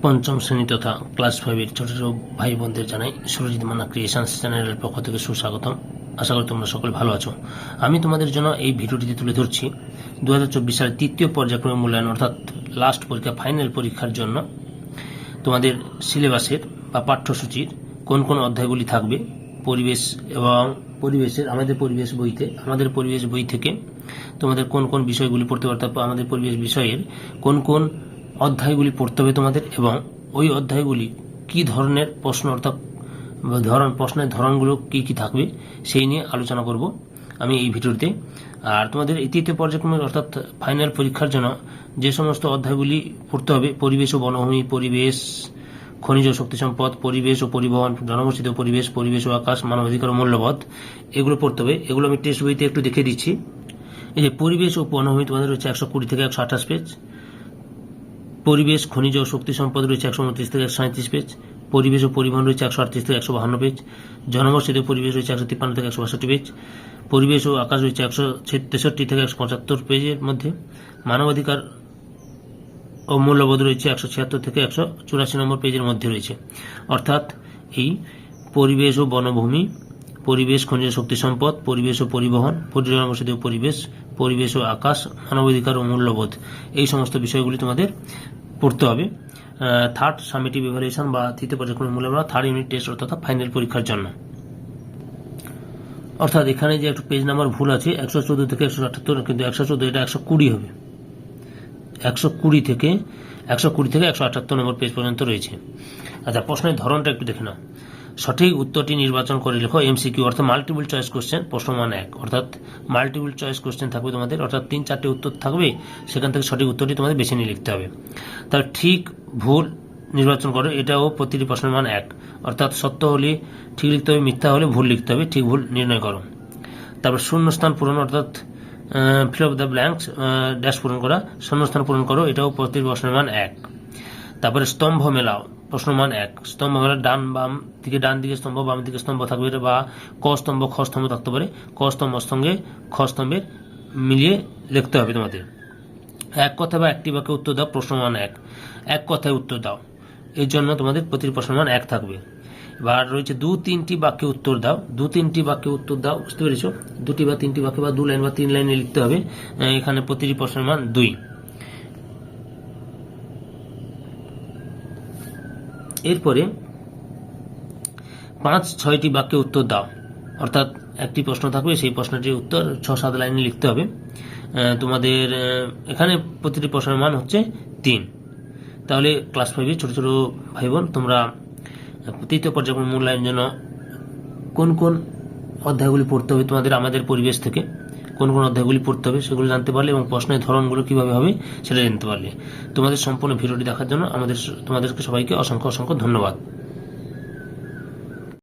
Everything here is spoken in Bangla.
পঞ্চম শ্রেণী তথা ক্লাস 5-এর ছোট ছোট ভাই বোনদের জানাই সুরজিৎ মান্না ক্রিয়েশনস চ্যানেলের পক্ষ থেকে সুস্বাগতম। আশা করি তোমরা সকলে ভালো আছো। আমি তোমাদের জন্য এই ভিডিওটিতে তুলে ধরছি 2024 সালের তৃতীয় পর্যায়ক্রমিক মূল্যায়ন অর্থাৎ লাস্ট পরীক্ষা ফাইনাল পরীক্ষার জন্য তোমাদের সিলেবাসের বা পাঠ্যসূচির কোন কোন অধ্যায়গুলি থাকবে, পরিবেশ এবং পরিবেশের আমাদের পরিবেশ বই থেকে তোমাদের কোন কোন বিষয়গুলি পড়তে পারতে হবে, আমাদের পরিবেশ বিষয়ের কোন কোন অধ্যায়গুলি পড়তে হবে তোমাদের, এবং ওই অধ্যায়গুলি কি ধরনের প্রশ্ন অর্থাৎ প্রশ্নের ধরনগুলো কি কি থাকবে সেই নিয়ে আলোচনা করব আমি এই ভিডিওতে। আর তোমাদের এই তৃতীয় পর্যায়ক্রমিক অর্থাৎ ফাইনাল পরীক্ষার জন্য যে সমস্ত অধ্যায়গুলি পড়তে হবে, পরিবেশ ও বনভূমি, পরিবেশ, খনিজ ও শক্তি সম্পদ, পরিবেশ ও পরিবহন, জনবসতি ও পরিবেশ ও আকাশ, মানবাধিকার ও মূল্যবোধ, এগুলো পড়তে হবে। এগুলো আমি টেস্ট বইতে একটু দেখে দিচ্ছি। এই যে পরিবেশ ও বনভূমি তোমাদের রয়েছে 120 থেকে 128 পেজ, পরিবেশ, খনিজ ও শক্তি সম্পদ রয়েছে 129 থেকে 137 পেজ, পরিবেশ ও পরিবহন রয়েছে 138 থেকে 152 পেজ, জনবসতি পরিবেশ রয়েছে 153 থেকে 162 পেজ, পরিবেশ ও আকাশ রয়েছে 163 থেকে 175 পেজের মধ্যে, মানবাধিকার ও মূল্যবোধ রয়েছে 176 থেকে 184 নম্বর পেজের মধ্যে রয়েছে। অর্থাৎ এই পরিবেশ ও বনভূমি, পরিবেশ, খনিজ শক্তি সম্পদ, পরিবেশ ও পরিবহন, জনবসতি ও পরিবেশ ও আকাশ, মানবাধিকার ও মূল্যবোধ, এই সমস্ত বিষয়গুলি তোমাদের পড়তে হবে থার্ড সামেটিভ ইভ্যালুয়েশন বা তৃতীয় পর্যায়ক্রমিক মূল্যায়ন, থার্ড ইউনিট টেস্ট অর্থাৎ ফাইনাল পরীক্ষার জন্য। অর্থাৎ এখানে যে একটু পেজ নাম্বার ভুল আছে, 114 থেকে 178, কিন্তু 114 এটা 120 হবে, 120 থেকে 178 নম্বর পেজ পর্যন্ত রয়েছে। আচ্ছা, প্রশ্নের ধরনটা একটু দেখে নাও। সঠিক উত্তরটি নির্বাচন করে লেখো। এমসিকিউ অর্থাৎ মাল্টিপল চয়েস কোশ্চেন, প্রশ্ন মান 1, অর্থাৎ মাল্টিপল চয়েস কোশ্চেন থাকবে তোমাদের, অর্থাৎ 3-4টে উত্তর থাকবে, সেখান থেকে সঠিক উত্তরটি তোমাদের বেছে নিয়ে লিখতে হবে। তার ঠিক ভুল নির্বাচন করো, এটাও প্রতিটি প্রশ্নের মান 1, অর্থাৎ সত্য হলে ঠিক লিখতে হবে, মিথ্যা হলে ভুল লিখতে হবে, ঠিক ভুল নির্ণয় করো। তারপর শূন্যস্থান পূরণ অর্থাৎ fill of the blanks, dash পূরণ করা, শূন্যস্থান পূরণ করো, এটাও প্রতিটি প্রশ্নের মান 1। তারপরে স্তম্ভ মেলাও, প্রশ্ন মান 1, স্তম্ভ মেলা, ডান দিকে স্তম্ভ, বাম দিকে স্তম্ভ থাকবে, বা ক স্তম্ভ খ স্তম্ভ থাকতে পারে, ক স্তম্ভ সঙ্গে খ স্তম্ভের মিলিয়ে লিখতে হবে তোমাদের। এক কথা বা একটি বাক্যে উত্তর দাও, প্রশ্ন মান 1, এক কথায় উত্তর দাও, এর জন্য তোমাদের প্রতিটি প্রশ্ন মান 1 থাকবে। এবার রয়েছে 2-3টি বাক্যে উত্তর দাও, 2-3টি বাক্যে উত্তর দাও, বুঝতে পেরেছো? 2টি বা 3টি বাক্য বা 2 লাইন বা 3 লাইনে লিখতে হবে, এখানে প্রতিটি প্রশ্নের মান 2। এরপরে 5-6টি বাক্যে উত্তর দাও, অর্থাৎ একটি প্রশ্ন থাকবে, সেই প্রশ্নটির উত্তর 6-7 লাইনে লিখতে হবে তোমাদের। এখানে প্রতিটি প্রশ্নের মান হচ্ছে 3। তাহলে ক্লাস 5-এর ছোট ছোট ভাই বোন, তোমরা তৃতীয় পর্যায়ক্রমিক মূল্যায়নের জন্য কোন কোন অধ্যায়গুলি পড়তে হবে তোমাদের আমাদের পরিবেশ থেকে, কোন কোন অধ্যায়গুলি পড়তে হবে সেগুলো জানতে পারলে, এবং প্রশ্নের ধরনগুলো কিভাবে হবে সেটা জানতে পারলে। তোমাদের সম্পূর্ণ ভিডিওটি দেখার জন্য তোমাদেরকে সবাইকে অসংখ্য ধন্যবাদ।